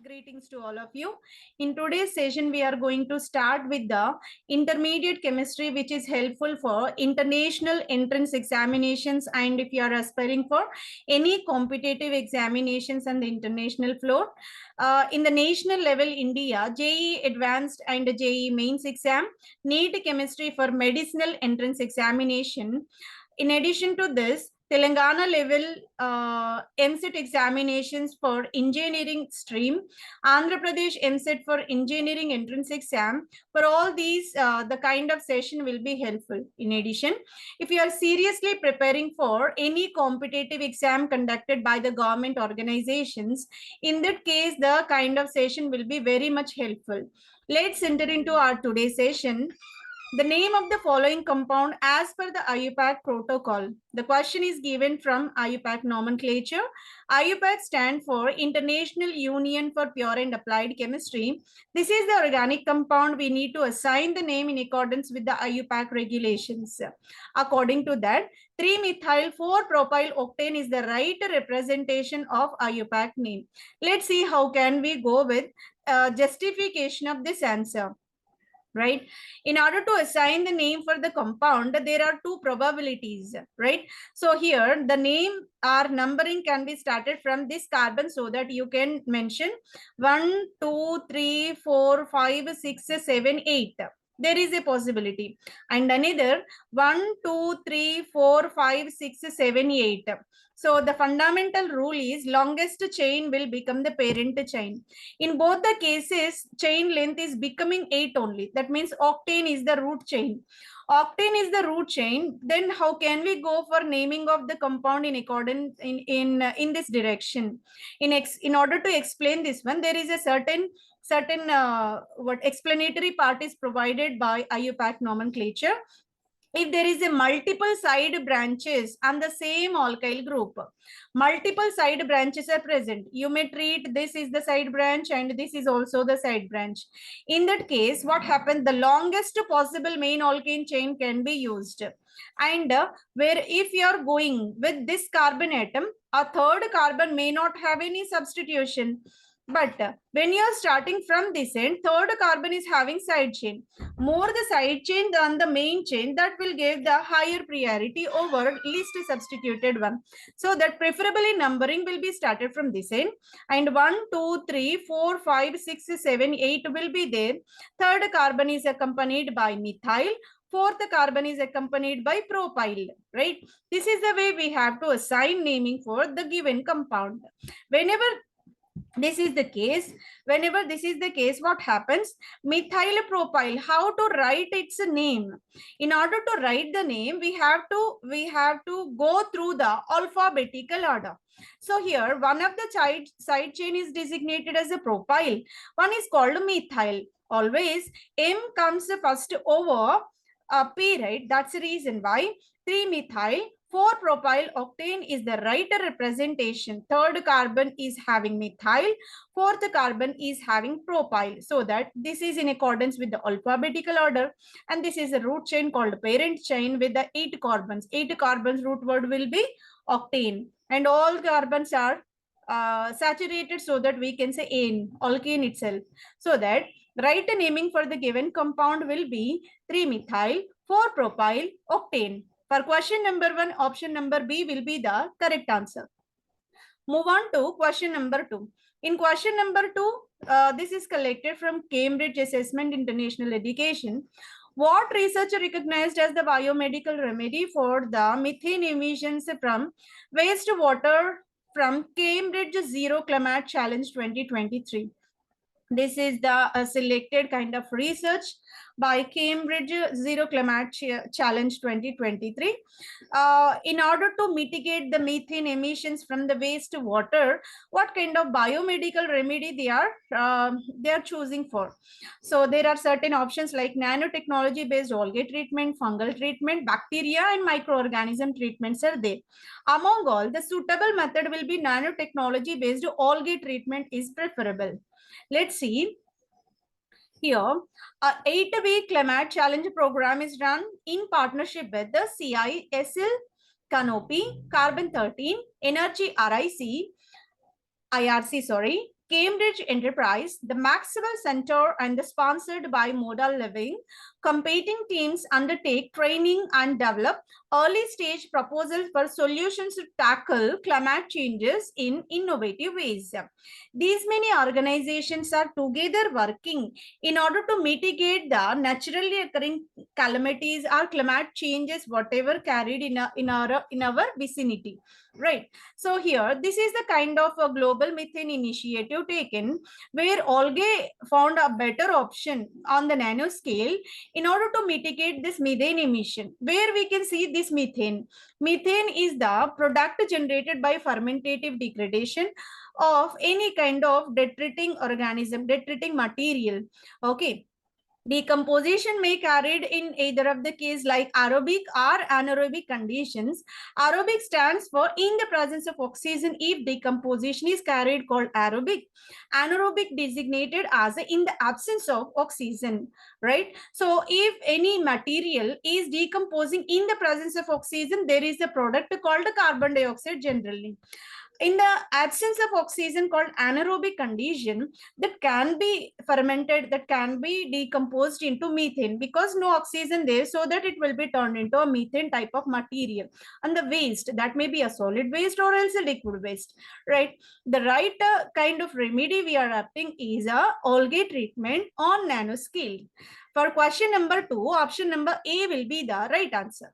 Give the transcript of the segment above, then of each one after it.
Greetings to all of you. In today's session, we are going to start with the intermediate chemistry, which is helpful for international entrance examinations. And if you are aspiring for any competitive examinations on the international floor, in the national level, India, JEE Advanced and JEE Mains exam, NEET Chemistry for medicinal entrance examination. In addition to this, Telangana level EAMCET examinations for engineering stream, Andhra Pradesh EAMCET for engineering entrance exam. For all these, the kind of session will be helpful. In addition, if you are seriously preparing for any competitive exam conducted by the government organizations, in that case, the kind of session will be very much helpful. Let's enter into our today's session. The name of the following compound as per the IUPAC protocol. The question is given from IUPAC nomenclature. IUPAC stands for International Union for Pure and Applied Chemistry. This is the organic compound. We need to assign the name in accordance with the IUPAC regulations. According to that, 3-methyl-4-propyl octane is the right representation of IUPAC name. Let's see how can we go with justification of this answer. Right? In order to assign the name for the compound, there are two probabilities, right? So here the name or numbering can be started from this carbon so that you can mention 1, 2, 3, 4, 5, 6, 7, 8. There is a possibility. And another 1, 2, 3, 4, 5, 6, 7, 8. So the fundamental rule is longest chain will become the parent chain. In both the cases, chain length is becoming 8 only. That means octane is the root chain. Octane is the root chain. Then how can we go for naming of the compound in accordance in this direction? In order to explain this one, there is a certain what explanatory part is provided by IUPAC nomenclature. If there is a multiple side branches on the same alkyl group, multiple side branches are present. You may treat this is the side branch and this is also the side branch. In that case, what happens? The longest possible main alkane chain can be used. And where if you are going with this carbon atom, a third carbon may not have any substitution. But when you are starting from this end, third carbon is having side chain. More the side chain than the main chain, that will give the higher priority over least substituted one. So that preferably numbering will be started from this end. And 1, 2, 3, 4, 5, 6, 7, 8 will be there. Third carbon is accompanied by methyl. Fourth carbon is accompanied by propyl, right? This is the way we have to assign naming for the given compound. Whenever this is the case, what happens? Methyl propyl, how to write its name? In order to write the name, we have to go through the alphabetical order. So here, one of the side chain is designated as a propyl. One is called methyl. Always M comes first over P, right? That's the reason why 3-methyl 4-propyl octane is the right representation. Third carbon is having methyl, fourth carbon is having propyl. So that this is in accordance with the alphabetical order. And this is a root chain called parent chain with the 8 carbons. 8 carbons root word will be octane. And all carbons are saturated so that we can say ane, alkane itself. So that right naming for the given compound will be 3-methyl 4-propyl octane. For question number 1, option number B will be the correct answer. Move on to question number 2. In question number 2, this is collected from Cambridge Assessment International Education. What research recognized as the biomedical remedy for the methane emissions from wastewater from Cambridge Zero Climate Challenge 2023? This is the selected kind of research by Cambridge Zero Climate Challenge 2023. In order to mitigate the methane emissions from the wastewater, what kind of biomedical remedy they are choosing for? So there are certain options like nanotechnology based algae treatment, fungal treatment, bacteria and microorganism treatments are there. Among all, the suitable method will be nanotechnology based algae treatment is preferable. Let's see. Here, a 8-week climate challenge program is run in partnership with the CISL, Canopy, Carbon 13, Energy IRC, Cambridge Enterprise, the Maxwell Center, and the sponsored by Modal Living, competing teams undertake training and develop early stage proposals for solutions to tackle climate changes in innovative ways. These many organizations are together working in order to mitigate the naturally occurring calamities or climate changes, whatever carried in our vicinity, right? So here, this is the kind of a global methane initiative taken where Olge found a better option on the nanoscale in order to mitigate this methane emission, where we can see this methane. Methane is the product generated by fermentative degradation of any kind of detriting organism, detriting material. Okay. Decomposition may carried in either of the case like aerobic or anaerobic conditions. Aerobic stands for in the presence of oxygen if decomposition is carried called aerobic. Anaerobic designated as in the absence of oxygen, right? So if any material is decomposing in the presence of oxygen, there is a product called carbon dioxide generally. In the absence of oxygen called anaerobic condition, that can be fermented, that can be decomposed into methane because no oxygen there, so that it will be turned into a methane type of material. And the waste, that may be a solid waste or else a liquid waste, right? The right kind of remedy we are adopting is a algae treatment on nanoscale. For question number 2, option number A will be the right answer.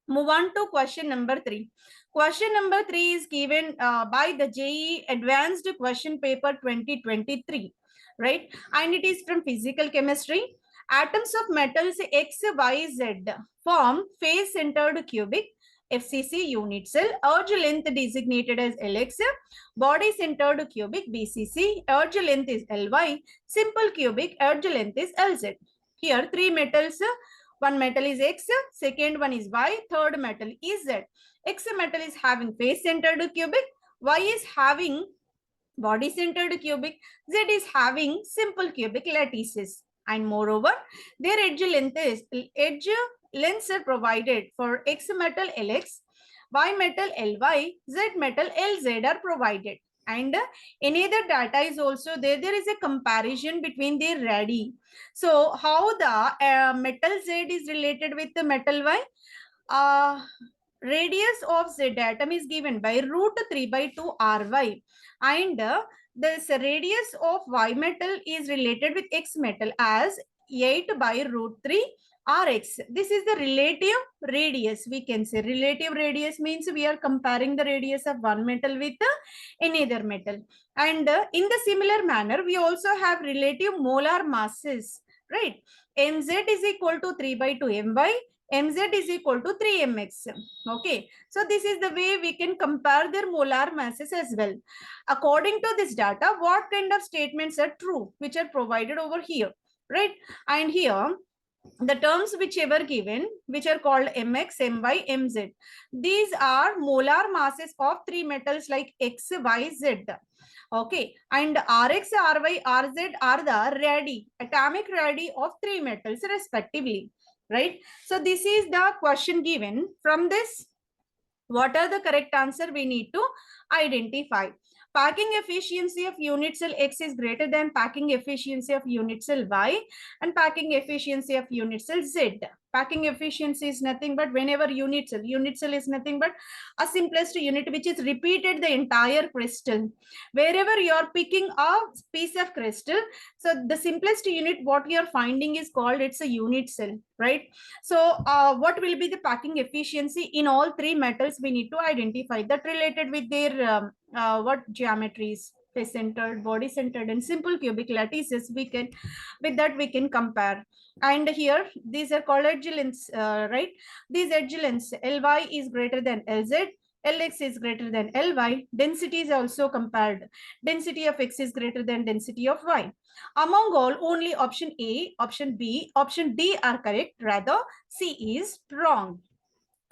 Move on to question number 3. Question number 3 is given by the JEE Advanced Question Paper 2023, right? And it is from physical chemistry. Atoms of metals X, Y, Z form face-centered cubic FCC unit cell, edge length designated as LX, body-centered cubic BCC, edge length is LY, simple cubic, edge length is LZ. Here, three metals. One metal is X, second one is Y, third metal is Z. X metal is having face-centered cubic, Y is having body-centered cubic, Z is having simple cubic lattices. And moreover, their edge lengths are provided for X metal LX, Y metal LY, Z metal LZ are provided. And another data is also there. There is a comparison between their radii. So how the metal Z is related with the metal Y? Radius of Z atom is given by root 3 by 2 Ry. And this radius of Y metal is related with X metal as 8 by root 3 Rx. This is the relative radius. We can say relative radius means we are comparing the radius of one metal with another metal. And in the similar manner, we also have relative molar masses, right? Mz is equal to 3 by 2 My. Mz is equal to 3 mx. Okay, so this is the way we can compare their molar masses as well. According to this data, what kind of statements are true, which are provided over here, right? And here, the terms whichever given, which are called mx, my, mz, these are molar masses of three metals like x, y, z. Okay, and Rx, Ry, Rz are the radii, atomic radii of three metals respectively, right? So this is the question given. From this, what are the correct answer we need to identify? Packing efficiency of unit cell X is greater than packing efficiency of unit cell Y and packing efficiency of unit cell Z. Packing efficiency is nothing but whenever unit cell is nothing but a simplest unit which is repeated the entire crystal. Wherever you are picking a piece of crystal, so the simplest unit what you are finding is called, it's a unit cell, right? So what will be the packing efficiency in all three metals we need to identify that related with their what geometries, face centered, body centered, and simple cubic lattices. We can, with that we can compare. And here these are called edge lengths, right? These edge lengths, Ly is greater than Lz, Lx is greater than Ly. Density is also compared. Density of X is greater than density of Y. Among all, only option A, option B, option D are correct. Rather, C is wrong.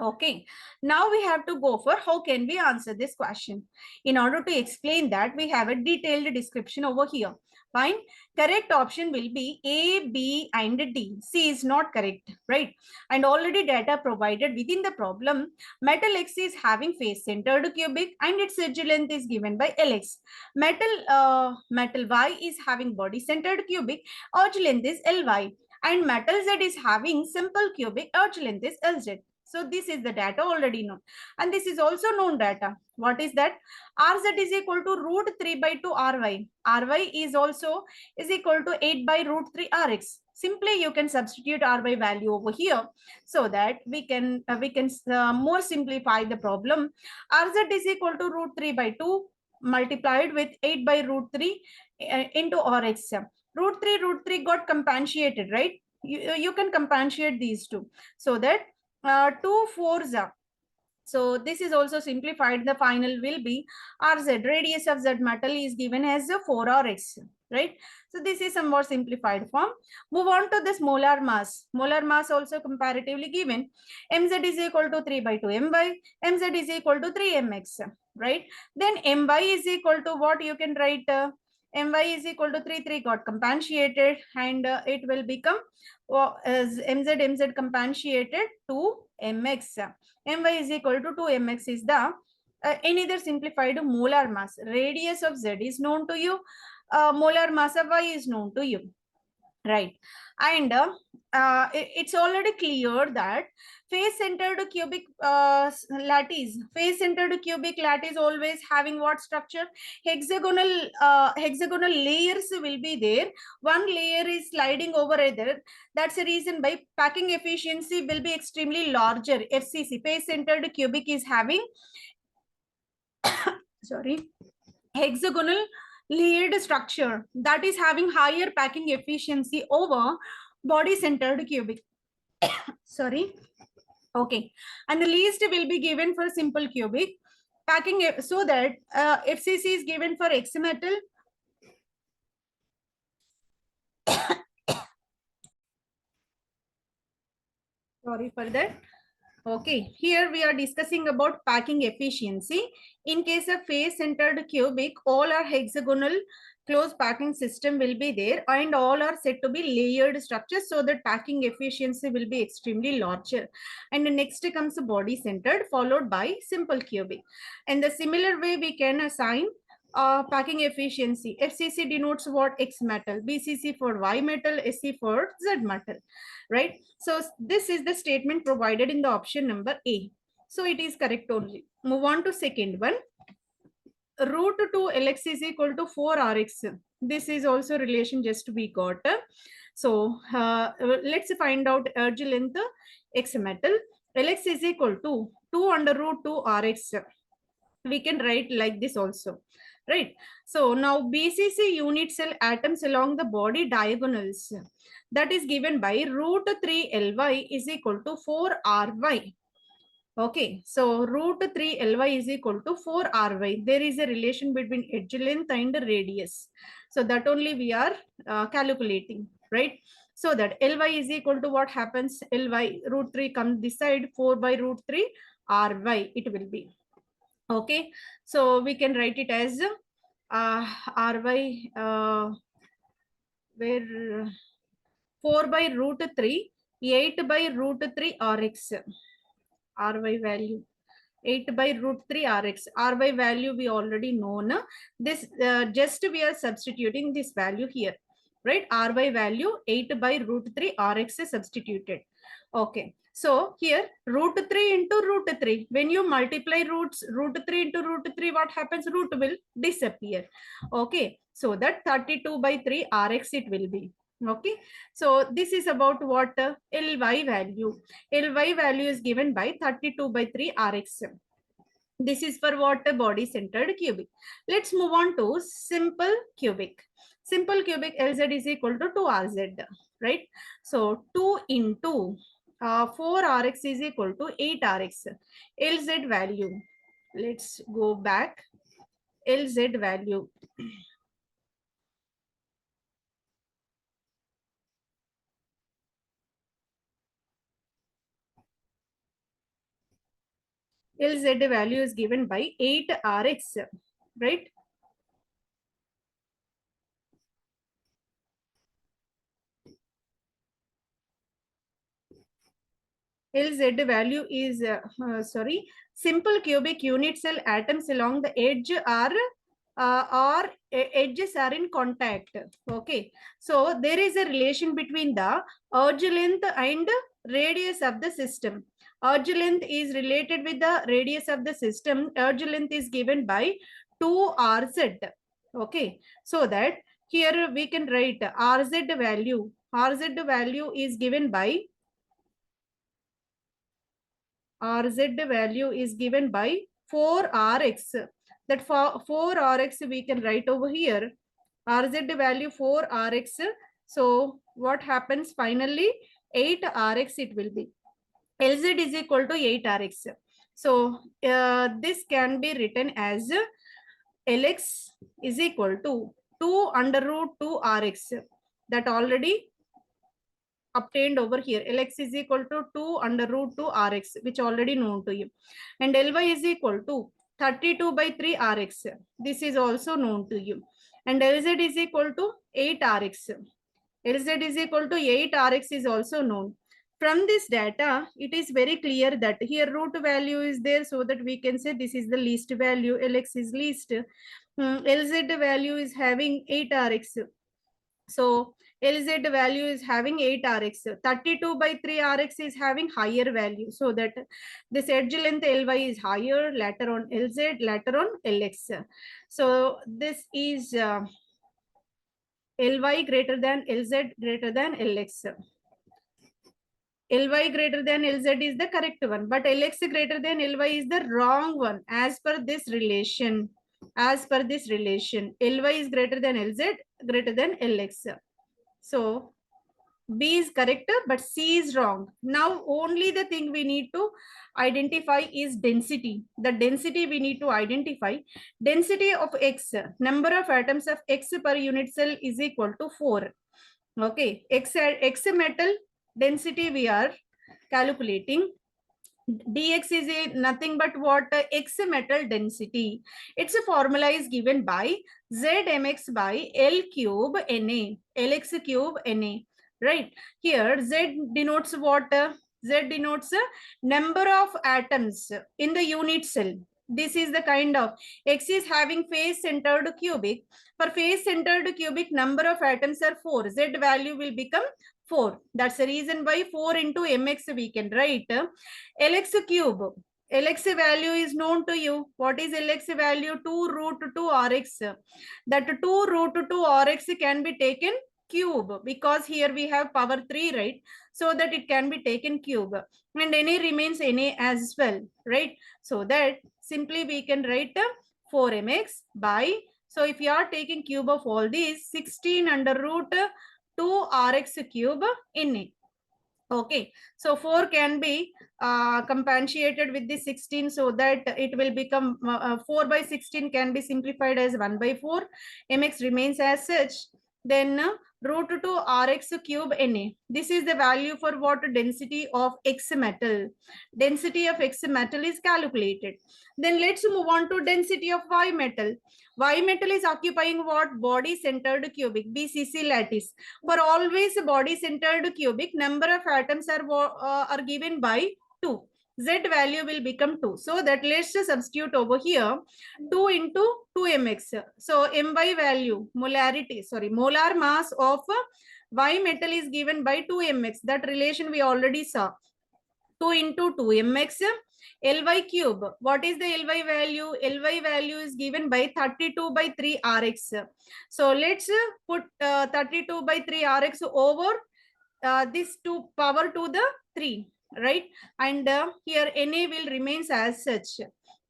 Okay, now we have to go for how can we answer this question. In order to explain that, we have a detailed description over here. Fine. Correct option will be A, B, and D. C is not correct, right? And already data provided within the problem, metal X is having face-centered cubic and its edge length is given by Lx. Metal Y is having body-centered cubic, edge length is Ly. And metal Z is having simple cubic, edge length is Lz. So this is the data already known. And this is also known data. What is that? Rz is equal to root 3 by 2 Ry. Ry is also is equal to 8 by root 3 Rx. Simply you can substitute Ry value over here so that we can more simplify the problem. Rz is equal to root 3 by 2 multiplied with 8 by root 3 into Rx. Root 3 got compensated, right? You can compensate these two so that 2 4s are. So this is also simplified. The final will be Rz, radius of Z metal is given as a 4Rx, right? So this is a more simplified form. Move on to this molar mass. Molar mass also comparatively given. Mz is equal to 3 by 2 My. Mz is equal to 3 mx, right? Then My is equal to what you can write? My is equal to 3 got compensated and it will become as mz compensated to mx. My is equal to 2 mx is the another simplified molar mass. Radius of Z is known to you. Molar mass of Y is known to you. Right. And it's already clear that face-centered cubic face-centered cubic lattice always having what structure? Hexagonal layers will be there. One layer is sliding over other. That's the reason by packing efficiency will be extremely larger. FCC, face-centered cubic, is having sorry, hexagonal layered structure that is having higher packing efficiency over body centered cubic. Sorry. Okay. And the least will be given for simple cubic packing, so that FCC is given for X metal. Sorry for that. Okay, here we are discussing about packing efficiency. In case of face-centered cubic, all our hexagonal closed packing system will be there and all are said to be layered structures, so that packing efficiency will be extremely larger. And the next comes the body-centered followed by simple cubic. And the similar way we can assign packing efficiency. FCC denotes what? X metal, BCC for Y metal, SC for Z metal, right? So this is the statement provided in the option number A. So it is correct only. Move on to second one. Root 2 Lx is equal to 4 Rx. This is also relation just we got. So let's find out edge length X metal. Lx is equal to 2 under root 2 Rx. We can write like this also, right? So now BCC unit cell atoms along the body diagonals, that is given by root 3 Ly is equal to 4 Ry. Okay, so root 3 Ly is equal to 4 Ry. There is a relation between edge length and radius. So that only we are calculating, right? So that Ly is equal to what happens? Ly root 3 comes this side, 4 by root 3 Ry it will be. Okay, so we can write it as Ry where 4 by root 3, 8 by root 3 Rx. Ry value 8 by root 3 Rx. Ry value we already know. Na? This just we are substituting this value here, right? Ry value 8 by root 3 Rx is substituted. Okay. So here root 3 into root 3. When you multiply root 3 into root 3, what happens? Root will disappear. Okay. So that 32 by 3 Rx it will be. Okay. So this is about what Ly value. Ly value is given by 32 by 3 Rx. This is for what? Body centered cubic. Let's move on to simple cubic. Simple cubic Lz is equal to 2Rz, right? So 2 into 4Rx is equal to 8Rx. Lz value. Let's go back. Lz value. Lz value is given by 8Rx, right? LZ value is, simple cubic unit cell atoms along the edge are edges are in contact. Okay, so there is a relation between the edge length and radius of the system. Edge length is related with the radius of the system. Edge length is given by 2RZ. Okay, so that here we can write RZ value. RZ value is given by RZ value is given by 4Rx. That for 4Rx we can write over here. RZ value 4Rx. So what happens finally? 8Rx it will be. LZ is equal to 8Rx. So this can be written as Lx is equal to 2 under root 2 Rx. That already obtained over here. Lx is equal to 2 under root 2 Rx, which already known to you. And Ly is equal to 32 by 3 Rx. This is also known to you. And Lz is equal to 8 Rx. Lz is equal to 8 Rx is also known. From this data, it is very clear that here root value is there, so that we can say this is the least value. Lx is least. Lz value is having 8 Rx. So LZ value is having 8 Rx. 32 by 3 Rx is having higher value. So that this edge length Ly is higher, later on LZ, later on Lx. So this is Ly greater than LZ greater than Lx. Ly greater than Lz is the correct one, but Lx greater than Ly is the wrong one as per this relation. As per this relation, Ly is greater than Lz greater than Lx. So B is correct, but C is wrong. Now only the thing we need to identify is density. The density we need to identify. Density of X, number of atoms of X per unit cell is equal to 4. Okay, X metal density we are calculating. Dx is nothing but what? X metal density. Its formula is given by Zmx by L cube Na, Lx cube Na. Right here, Z denotes what? Z denotes number of atoms in the unit cell. This is the kind of X is having face centered cubic. For face centered cubic, number of atoms are 4. Z value will become 4. That's the reason why 4 into mx we can write. Lx cube. Lx value is known to you. What is Lx value? 2 root 2 Rx. That 2 root 2 Rx can be taken cube, because here we have power 3, right? So that it can be taken cube. And Na remains Na as well, right? So that simply we can write 4mx by, so if you are taking cube of all these, 16 under root 2 Rx cube in it. Okay, so 4 can be compatiated with the 16, so that it will become 4 by 16 can be simplified as 1 by 4. Mx remains as such. Then root 2 Rx cube Na. This is the value for what? Density of X metal. Density of X metal is calculated. Then let's move on to density of Y metal. Y metal is occupying what? Body centered cubic, BCC lattice. For always body centered cubic, number of atoms are given by 2. Z value will become 2. So that let's substitute over here 2 into 2mx. So My value, molar mass of Y metal is given by 2mx. That relation we already saw. 2 into 2mx. Ly cube. What is the Ly value? Ly value is given by 32 by 3 Rx. So let's put 32 by 3 Rx over this 2 power to the 3, right? And here Na will remains as such.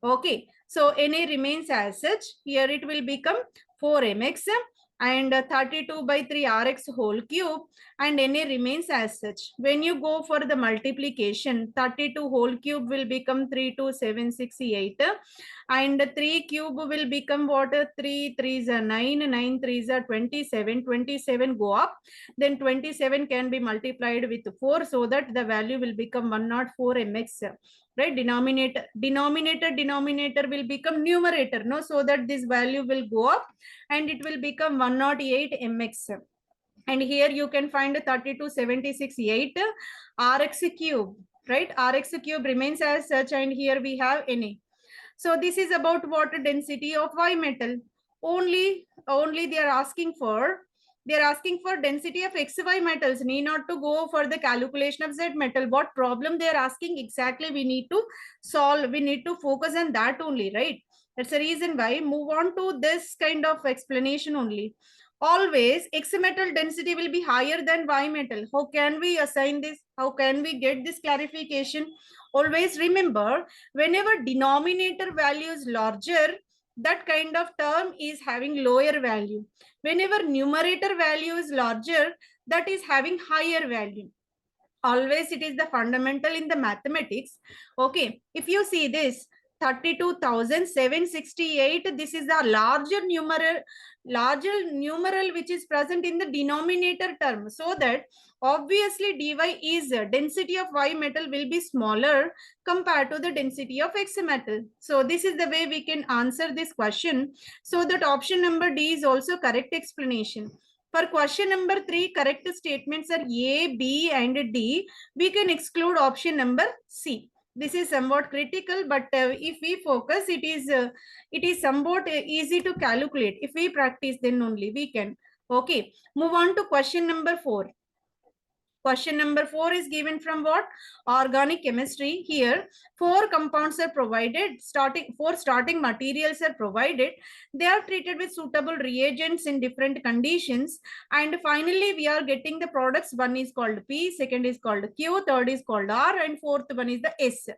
Okay, so Na remains as such. Here it will become 4mx and 32 by 3 Rx whole cube, and Na remains as such. When you go for the multiplication, 32 whole cube will become 3 to 7, 6, 8, and 3 cube will become what? 3 3s are 9, 9 3s are 27, 27 go up, then 27 can be multiplied with 4, so that the value will become 104 mx. Right, denominator will become numerator, no, so that this value will go up and it will become 108 mx. And here you can find 32, 76, 8 Rx cube. right? Rx cube remains as such, and here we have Na. So this is about water density of Y metal. Only they are asking for density of XY metals. Need not to go for the calculation of Z metal. What problem they are asking exactly we need to solve. We need to focus on that only, right? That's the reason why move on to this kind of explanation only. Always X metal density will be higher than Y metal. How can we assign this? How can we get this clarification? Always remember, whenever denominator value is larger, that kind of term is having lower value. Whenever numerator value is larger, that is having higher value. Always it is the fundamental in the mathematics. Okay, if you see this 32,768, this is the larger numeral which is present in the denominator term, so that obviously dy is density of Y metal will be smaller compared to the density of X metal. So this is the way we can answer this question. So that option number D is also correct explanation. For question number 3, correct statements are A, B, and D. We can exclude option number C. This is somewhat critical, but if we focus, it is somewhat easy to calculate. If we practice, then only we can. Okay, move on to question number 4. Question number 4 is given from what? Organic chemistry. Here, 4 compounds are provided. Four starting materials are provided. They are treated with suitable reagents in different conditions. And finally, we are getting the products. One is called P, second is called Q, third is called R, and fourth one is the S.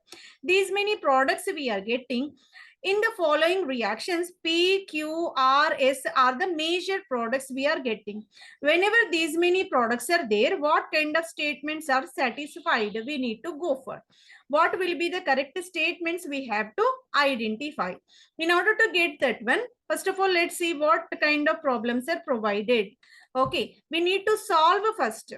These many products we are getting. In the following reactions, P, Q, R, S are the major products we are getting. Whenever these many products are there, what kind of statements are satisfied? We need to go for. What will be the correct statements we have to identify? In order to get that one, first of all, let's see what kind of problems are provided. Okay, we need to solve first.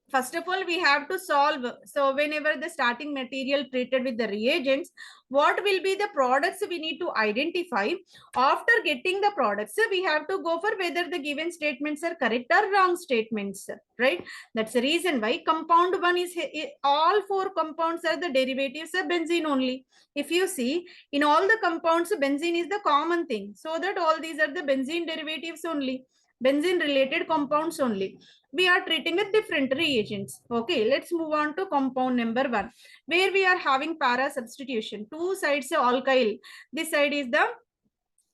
First of all, we have to solve. So whenever the starting material treated with the reagents, what will be the products we need to identify? After getting the products, we have to go for whether the given statements are correct or wrong statements, right? That's the reason why compound 1 is, all 4 compounds are the derivatives of benzene only. If you see, in all the compounds, benzene is the common thing. So that all these are the benzene derivatives only. Benzene related compounds only. We are treating with different reagents. Okay, let's move on to compound number 1, where we are having para substitution. Two sides alkyl. This side is the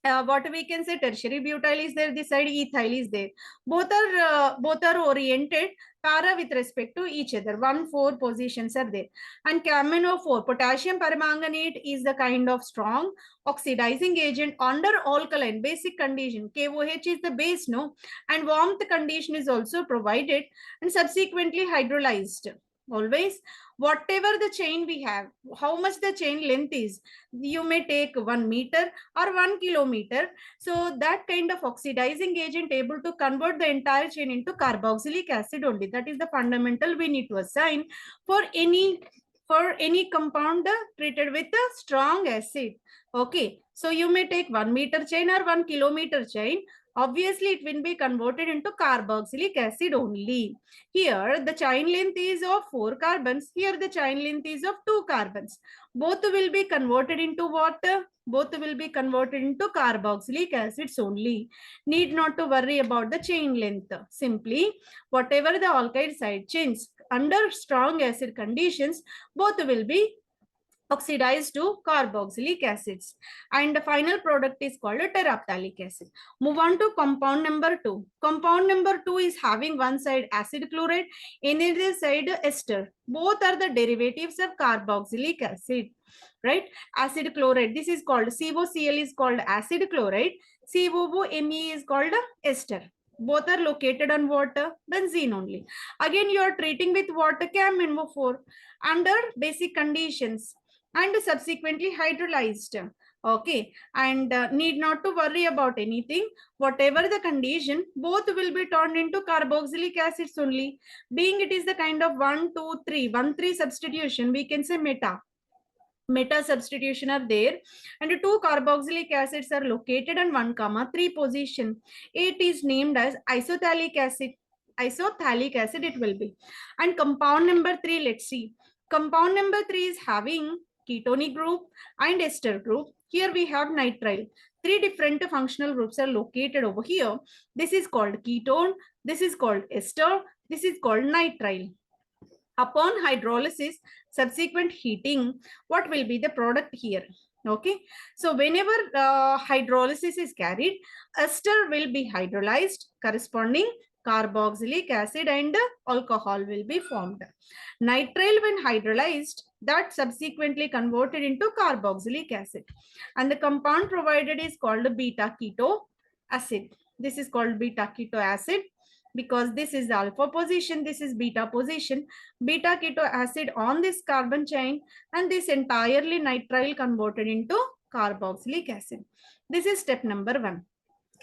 what we can say tertiary butyl is there, this side ethyl is there. Both are oriented para with respect to each other. 1,4 positions are there. And KMnO4, potassium permanganate, is the kind of strong oxidizing agent under alkaline basic condition. KOH is the base, no, and warmth condition is also provided and subsequently hydrolyzed. Always, whatever the chain we have, how much the chain length is, you may take 1 meter or 1 kilometer. So that kind of oxidizing agent able to convert the entire chain into carboxylic acid only. That is the fundamental we need to assign for any compound treated with a strong acid. Okay, so you may take 1 meter chain or 1 kilometer chain. Obviously, it will be converted into carboxylic acid only. Here, the chain length is of 4 carbons. Here, the chain length is of 2 carbons. Both will be converted into what? Both will be converted into carboxylic acids only. Need not to worry about the chain length. Simply, whatever the alkyl side chains, under strong acid conditions, both will be oxidized to carboxylic acids, and the final product is called terephthalic acid. Move on to compound number 2. Compound number 2 is having one side acid chloride, another side ester. Both are the derivatives of carboxylic acid, right? Acid chloride, this is called COCl, is called acid chloride. COOMe is called ester. Both are located on water, benzene only. Again, you are treating with water, KMnO4, under basic conditions and subsequently hydrolyzed. Okay, and need not to worry about anything. Whatever the condition, both will be turned into carboxylic acids only. Being it is the kind of 1, 2, 3, 1, 3 substitution, we can say meta substitution are there, and 2 carboxylic acids are located on 1,3 position. It is named as isophthalic acid. Isophthalic acid it will be. And compound number 3, let's see. Compound number 3 is having ketonic group and ester group. Here we have nitrile. 3 different functional groups are located over here. This is called ketone, this is called ester, this is called nitrile. Upon hydrolysis, subsequent heating, what will be the product here? Okay, so whenever hydrolysis is carried, ester will be hydrolyzed, corresponding carboxylic acid and alcohol will be formed. Nitrile, when hydrolyzed, that subsequently converted into carboxylic acid, and the compound provided is called beta keto acid. This is called beta keto acid because this is the alpha position, this is beta position, beta keto acid on this carbon chain, and this entirely nitrile converted into carboxylic acid. This is step number 1.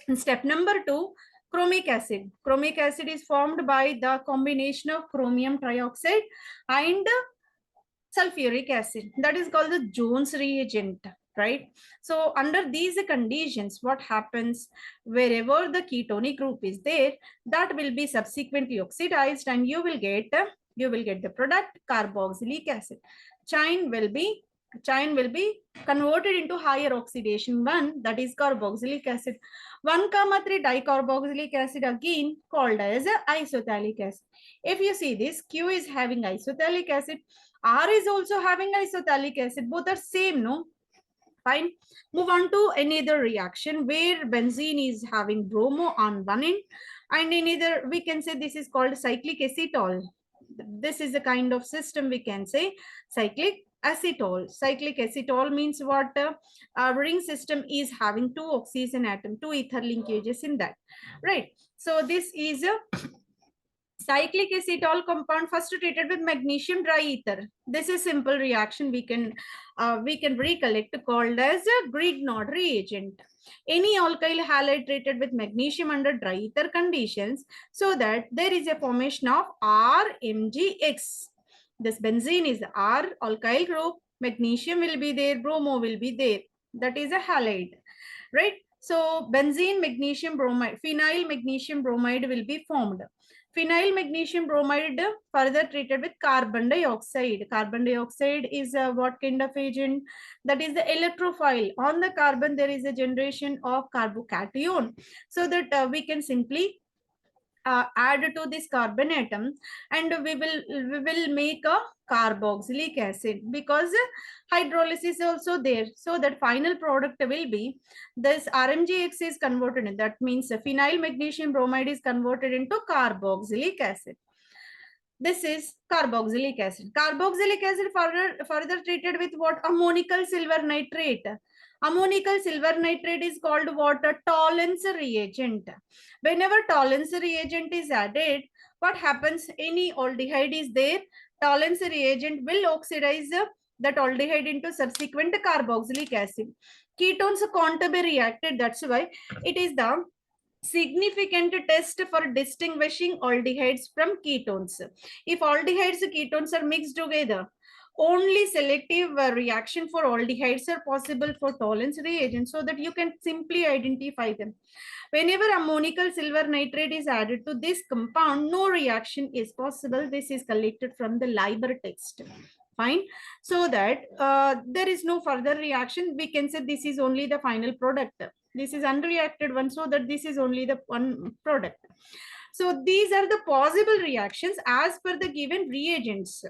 And step number 2, chromic acid. Chromic acid is formed by the combination of chromium trioxide and sulfuric acid. That is called the Jones reagent, right? So under these conditions, what happens, wherever the ketonic group is there, that will be subsequently oxidized and you will get the product carboxylic acid. Chain will be converted into higher oxidation one, that is carboxylic acid. 1,3 dicarboxylic acid again called as isothalic acid. If you see this, Q is having isothalic acid, R is also having isothalic acid. Both are same, no? Fine. Move on to another reaction where benzene is having bromo on one end, and another we can say this is called cyclic acetol. This is a kind of system we can say cyclic acetol. Cyclic acetol means what? Our ring system is having 2 oxygen atom, 2 ether linkages in that, right? So this is a cyclic acetol compound first treated with magnesium diether. This is simple reaction we can recollect called as a Grignard reagent. Any alkyl halide treated with magnesium under diether conditions, so that there is a formation of RMgX. This benzene is the R alkyl group, magnesium will be there, bromo will be there. That is a halide, right? So benzene magnesium bromide, phenyl magnesium bromide will be formed. Phenyl magnesium bromide further treated with carbon dioxide. Carbon dioxide is what kind of agent? That is the electrophile. On the carbon, there is a generation of carbocation. So that we can simply add to this carbon atom and we will make a carboxylic acid because hydrolysis is also there. So that final product will be this RMgX is converted. That means phenyl magnesium bromide is converted into carboxylic acid. This is carboxylic acid. Carboxylic acid further treated with what? Ammonical silver nitrate. Ammonical silver nitrate is called what? A tolerance reagent. Whenever tolerance reagent is added, what happens? Any aldehyde is there, tolerance reagent will oxidize that aldehyde into subsequent carboxylic acid. Ketones can't be reacted. That's why it is the significant test for distinguishing aldehydes from ketones. If aldehydes and ketones are mixed together, only selective reaction for aldehydes are possible for tolerance reagents, so that you can simply identify them. Whenever ammonical silver nitrate is added to this compound, no reaction is possible. This is collected from the Liber text. Fine. So that there is no further reaction. We can say this is only the final product. This is unreacted one, so that this is only the one product. So these are the possible reactions as per the given reagents.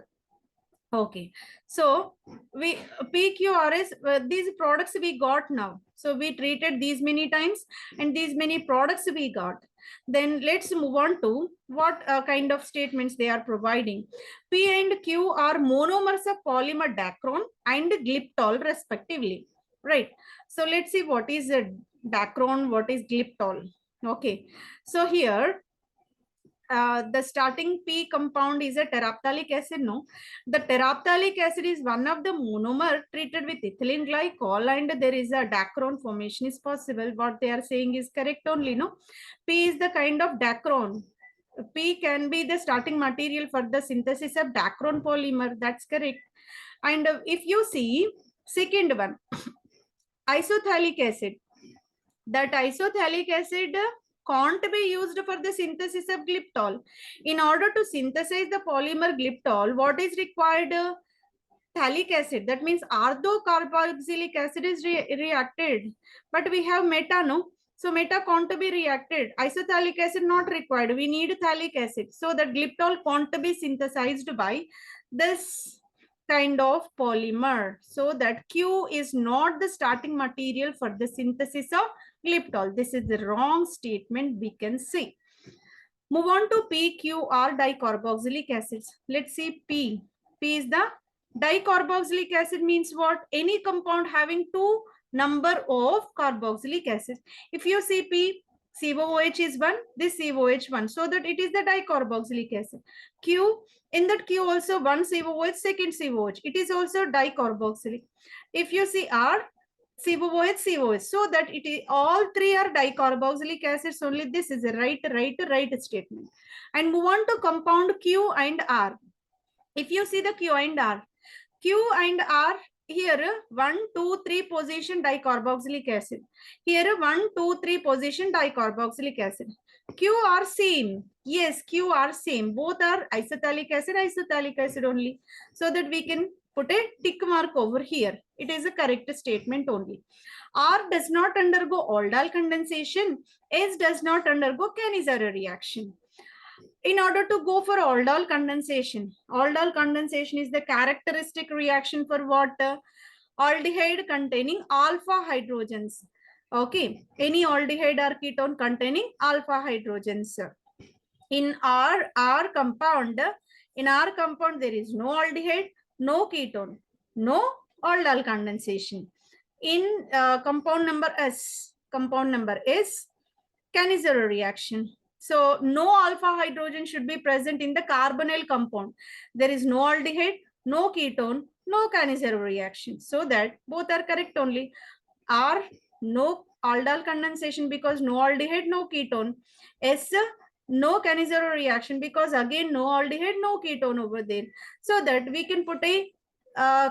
Okay, so we PQRS, these products we got now. So we treated these many times and these many products we got. Then let's move on to what kind of statements they are providing. P and Q are monomers of polymer dacron and glyptol respectively, right? So let's see what is a dacron, what is glyptol. Okay, so here the starting P compound is a terephthalic acid, no? The terephthalic acid is one of the monomer treated with ethylene glycol and there is a dacron formation is possible. What they are saying is correct only, no? P is the kind of dacron. P can be the starting material for the synthesis of dacron polymer. That's correct. And if you see second one, isothalic acid. That isothalic acid can't be used for the synthesis of glyptol. In order to synthesize the polymer glyptol, what is required? Phthalic acid, that means orthocarboxylic acid is reacted, but we have meta, no? So meta can't be reacted. Isothalic acid not required. We need phthalic acid. So the glyptol can't be synthesized by this kind of polymer. So that Q is not the starting material for the synthesis of glyptol. This is the wrong statement we can see. Move on to PQR dicarboxylic acids. Let's see P. P is the dicarboxylic acid means what? Any compound having two number of carboxylic acids. If you see P, COOH is 1, this COH 1. So that it is the dicarboxylic acid. Q, in that Q also one COOH, second COOH. It is also dicarboxylic. If you see R, COOH, COOH. So that it is all three are dicarboxylic acids only. This is a right statement. And move on to compound Q and R. If you see the Q and R here 1, 2, 3 position dicarboxylic acid. Here 1, 2, 3 position dicarboxylic acid. Q are same. Yes, Q are same. Both are isothalic acid only. So that we can put a tick mark over here. It is a correct statement only. R does not undergo aldol condensation. S does not undergo Cannizzaro reaction. In order to go for aldol condensation is the characteristic reaction for what? Aldehyde containing alpha hydrogens. Okay, any aldehyde or ketone containing alpha hydrogens. In our compound, there is no aldehyde, no ketone, no aldol condensation. In compound number S, Cannizzaro reaction. So no alpha hydrogen should be present in the carbonyl compound. There is no aldehyde, no ketone, no Cannizzaro reaction. So that both are correct only. R, no aldol condensation because no aldehyde, no ketone. S, no Cannizzaro reaction because again no aldehyde, no ketone over there. So that we can put a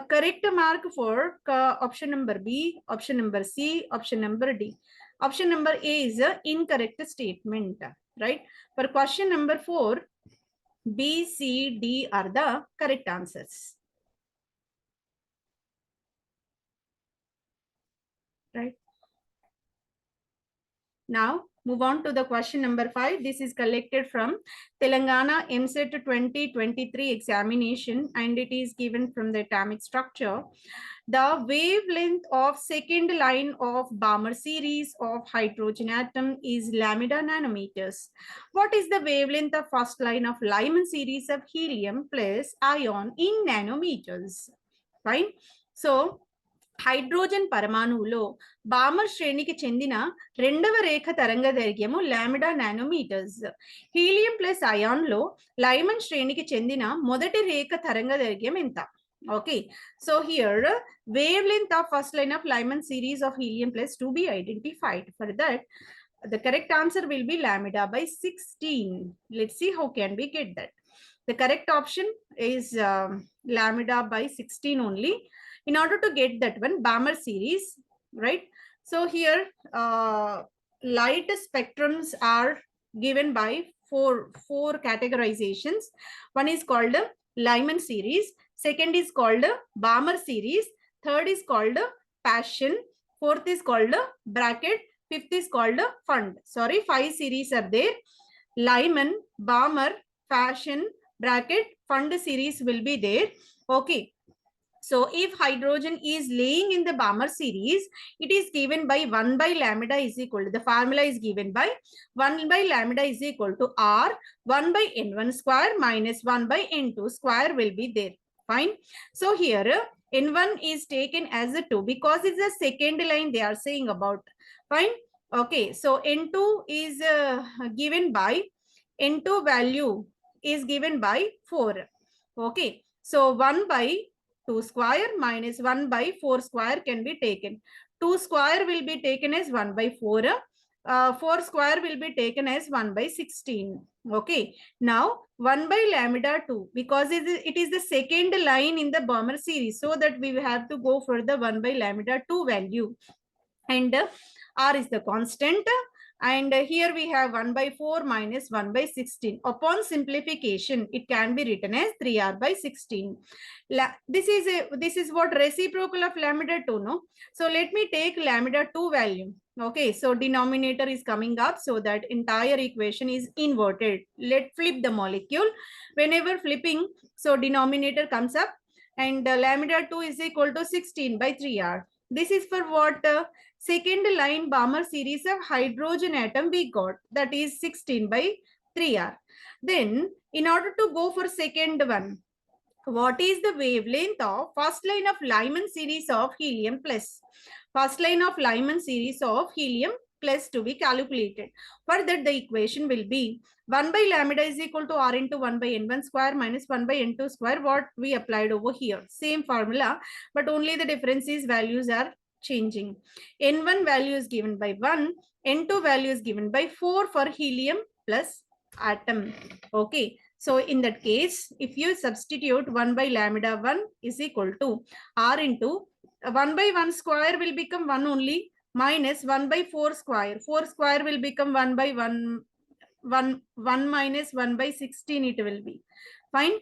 correct mark for option number B, option number C, option number D. Option number A is an incorrect statement, right? For question number 4, B, C, D are the correct answers. Right? Now, move on to the question number 5. This is collected from Telangana EAMCET 2023 examination and it is given from the atomic structure. The wavelength of second line of Balmer series of hydrogen atom is lambda nanometers. What is the wavelength of first line of Lyman series of helium plus ion in nanometers? Fine. So, hydrogen పరమాణువులో Balmer శ్రేణికి చెందిన రెండవ రేఖ తరంగ దైర్ఘ్యము lambda nanometres. Helium plus ion లో Lyman శ్రేణికి చెందిన మొదటి రేఖ తరంగ దైర్ఘ్యం ఎంత? Okay, so here wavelength of first line of Lyman series of helium plus to be identified. For that, the correct answer will be lambda by 16. Let's see how can we get that. The correct option is lambda by 16 only. In order to get that one, Balmer series, right? So here light spectrums are given by four categorizations. One is called Lyman series, second is called Balmer series, third is called Passion, fourth is called bracket, fifth is called Fund. Sorry, 5 series are there. Lyman, Balmer, Passion, bracket, Fund series will be there. Okay. So if hydrogen is laying in the Balmer series, it is given by 1 by lambda is equal to, the formula is given by 1 by lambda is equal to R, 1 by N1 square minus 1 by N2 square will be there. Fine. So here N1 is taken as a 2 because it's the second line they are saying about. Fine. Okay. So N2 is given by, N2 value is given by 4. Okay. So 1 by 2 square minus 1 by 4 square can be taken. 2 square will be taken as 1 by 4. 4 square will be taken as 1 by 16. Okay. Now 1 by lambda 2 because it is the second line in the Balmer series. So that we have to go for the 1 by lambda 2 value. And R is the constant. And here we have 1 by 4 minus 1 by 16. Upon simplification, it can be written as 3r by 16. This is what reciprocal of lambda 2, no? So let me take lambda 2 value. Okay, so denominator is coming up, so that entire equation is inverted. Let's flip the molecule. Whenever flipping, so denominator comes up, and lambda 2 is equal to 16 by 3r. This is for what? Second line Balmer series of hydrogen atom we got, that is 16 by 3r. Then in order to go for second one, what is the wavelength of first line of Lyman series of helium plus? First line of Lyman series of helium plus to be calculated. For that, the equation will be 1 by lambda is equal to r into 1 by n1 square minus 1 by n2 square, what we applied over here. Same formula, but only the difference is values are changing. N1 value is given by 1, N2 value is given by 4 for helium plus atom. Okay. So in that case, if you substitute 1 by lambda 1 is equal to r into 1 by 1 square will become 1 only, minus 1 by 4 square. 4 square will become 1 by 1 minus 1 by 16 it will be. Fine.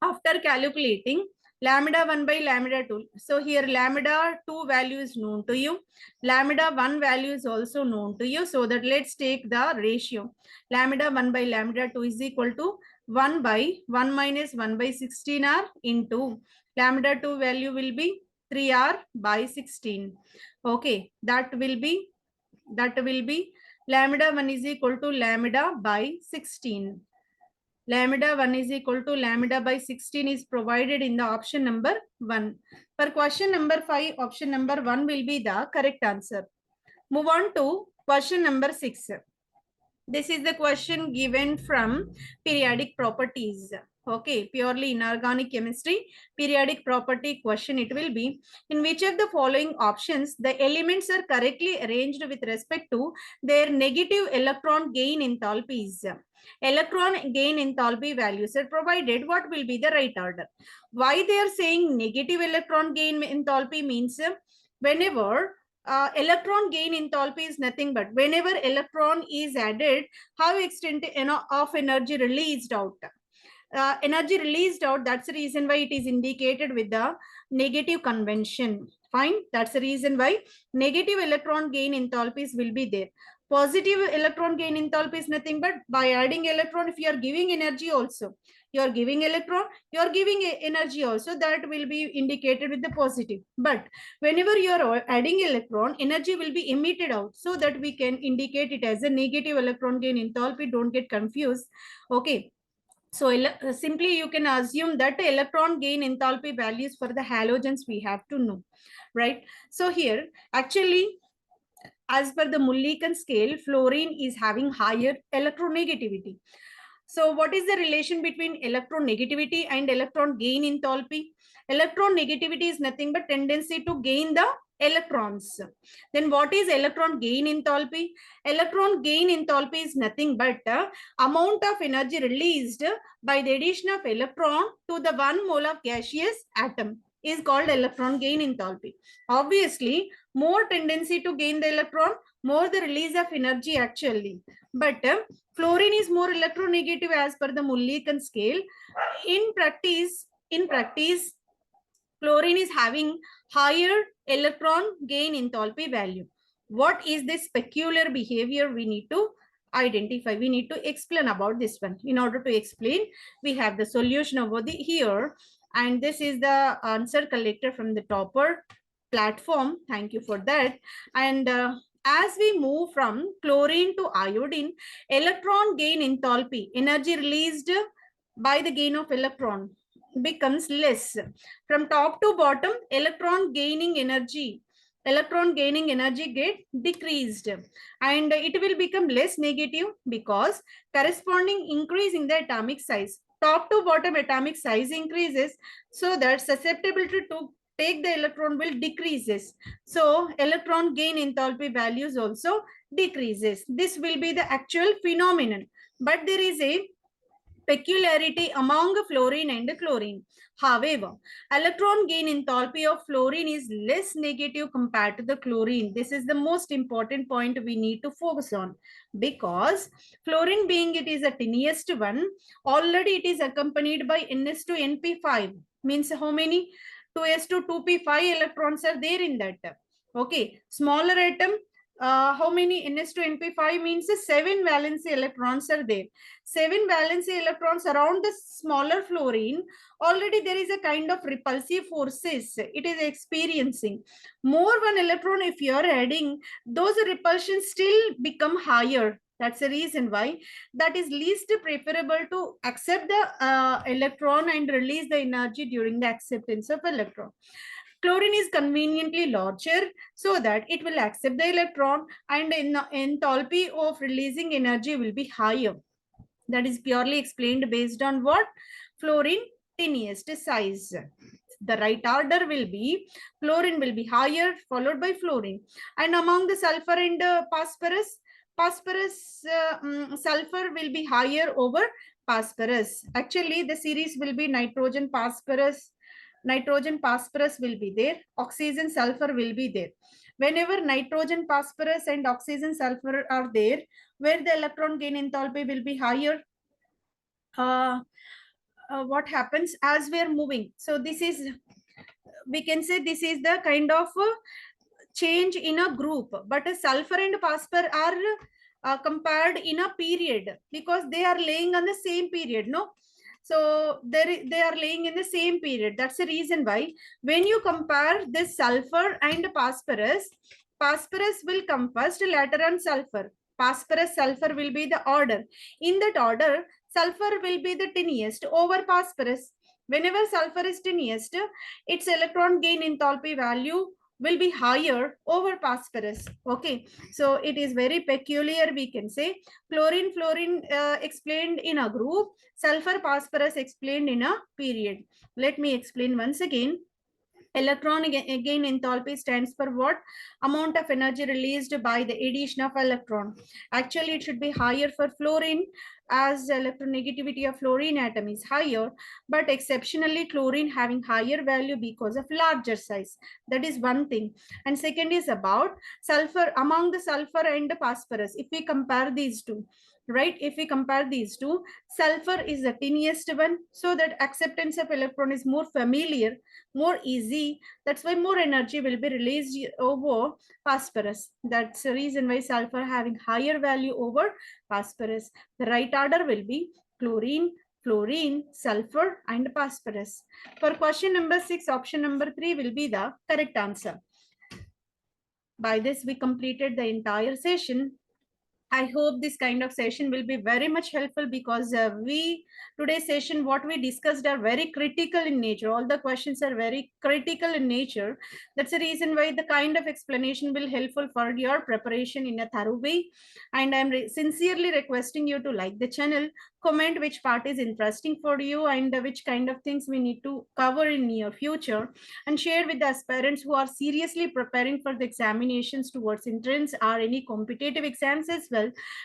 After calculating lambda 1 by lambda 2. So here lambda 2 value is known to you. Lambda 1 value is also known to you. So that let's take the ratio. Lambda 1 by lambda 2 is equal to 1 by 1 minus 1 by 16r into lambda 2 value will be 3r by 16. Okay, that will be lambda 1 is equal to lambda by 16. Lambda 1 is equal to lambda by 16 is provided in the option number 1. For question number 5, option number 1 will be the correct answer. Move on to question number 6. This is the question given from periodic properties. Okay, purely inorganic chemistry, periodic property question it will be. In which of the following options the elements are correctly arranged with respect to their negative electron gain enthalpies? Electron gain enthalpy values are provided. What will be the right order? Why they are saying negative electron gain enthalpy means whenever electron gain enthalpy is nothing but whenever electron is added, how extent of energy released out. Energy released out, that's the reason why it is indicated with the negative convention. Fine, that's the reason why negative electron gain enthalpies will be there. Positive electron gain enthalpy is nothing but by adding electron, if you are giving energy also, you are giving electron, you are giving energy also, that will be indicated with the positive. But whenever you are adding electron, energy will be emitted out, so that we can indicate it as a negative electron gain enthalpy. Don't get confused. Okay. So simply you can assume that the electron gain enthalpy values for the halogens we have to know, right? So here actually, as per the Mulliken scale, fluorine is having higher electronegativity. So what is the relation between electronegativity and electron gain enthalpy? Electron negativity is nothing but tendency to gain the electrons. Then what is electron gain enthalpy? Electron gain enthalpy is nothing but amount of energy released by the addition of electron to the 1 mole of gaseous atom is called electron gain enthalpy. Obviously, more tendency to gain the electron, more the release of energy actually. But fluorine is more electronegative as per the Mulliken scale. In practice, fluorine is having higher electron gain enthalpy value. What is this peculiar behavior we need to identify? We need to explain about this one. In order to explain, we have the solution over here. And this is the answer collected from the topper platform. Thank you for that. And as we move from chlorine to iodine, electron gain enthalpy, energy released by the gain of electron, becomes less. From top to bottom, electron gaining energy get decreased, and it will become less negative because corresponding increase in the atomic size. Top to bottom atomic size increases, so that susceptibility to take the electron will decreases. So electron gain enthalpy values also decreases. This will be the actual phenomenon. But there is a peculiarity among fluorine and chlorine. However, electron gain enthalpy of fluorine is less negative compared to the chlorine. This is the most important point we need to focus on, because fluorine, being it is a tiniest one, already it is accompanied by Ns to Np5. Means how many? 2s to 2p5 electrons are there in that. Okay, smaller atom, how many? Ns to Np5 means 7 valency electrons are there. 7 valency electrons around the smaller fluorine, already there is a kind of repulsive forces it is experiencing. More one electron if you are adding, those repulsions still become higher. That's the reason why that is least preferable to accept the electron and release the energy during the acceptance of electron. Chlorine is conveniently larger so that it will accept the electron, and enthalpy of releasing energy will be higher. That is purely explained based on what? Fluorine tiniest size. The right order will be chlorine will be higher, followed by fluorine. And among the sulfur and phosphorus, sulfur will be higher over phosphorus. Actually, the series will be nitrogen phosphorus will be there, oxygen sulfur will be there. Whenever nitrogen phosphorus and oxygen sulfur are there, where the electron gain enthalpy will be higher, what happens as we are moving? So this is, we can say this is the kind of change in a group, but a sulfur and phosphor are compared in a period, because they are laying on the same period, no? So they are laying in the same period. That's the reason why when you compare this sulfur and phosphorus, phosphorus will come first, later on sulfur. Phosphorus, sulfur will be the order. In that order, sulfur will be the tiniest over phosphorus. Whenever sulfur is tiniest, its electron gain enthalpy value will be higher over phosphorus. Okay, so it is very peculiar, we can say. Chlorine, fluorine explained in a group, sulfur, phosphorus explained in a period. Let me explain once again. Electron gain enthalpy stands for what? Amount of energy released by the addition of electron. Actually, it should be higher for fluorine, as electronegativity of fluorine atom is higher, but exceptionally chlorine having higher value because of larger size. That is one thing. And second is about sulfur. Among the sulfur and the phosphorus, if we compare these two, right? If we compare these two, sulfur is the tiniest one, so that acceptance of electron is more familiar, more easy. That's why more energy will be released over phosphorus. That's the reason why sulfur having higher value over phosphorus. The right order will be chlorine, fluorine, sulfur, and phosphorus. For question number 6, option number 3 will be the correct answer. By this, we completed the entire session. I hope this kind of session will be very much helpful, because today's session, what we discussed are very critical in nature. All the questions are very critical in nature. That's the reason why the kind of explanation will helpful for your preparation in a thorough way. And I'm sincerely requesting you to like the channel, comment which part is interesting for you, and which kind of things we need to cover in near future, and share with the aspirants who are seriously preparing for the examinations towards entrance or any competitive exams as well.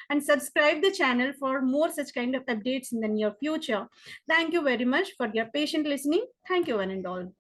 And subscribe the channel for more such kind of updates in the near future. Thank you very much for your patient listening. Thank you one and all.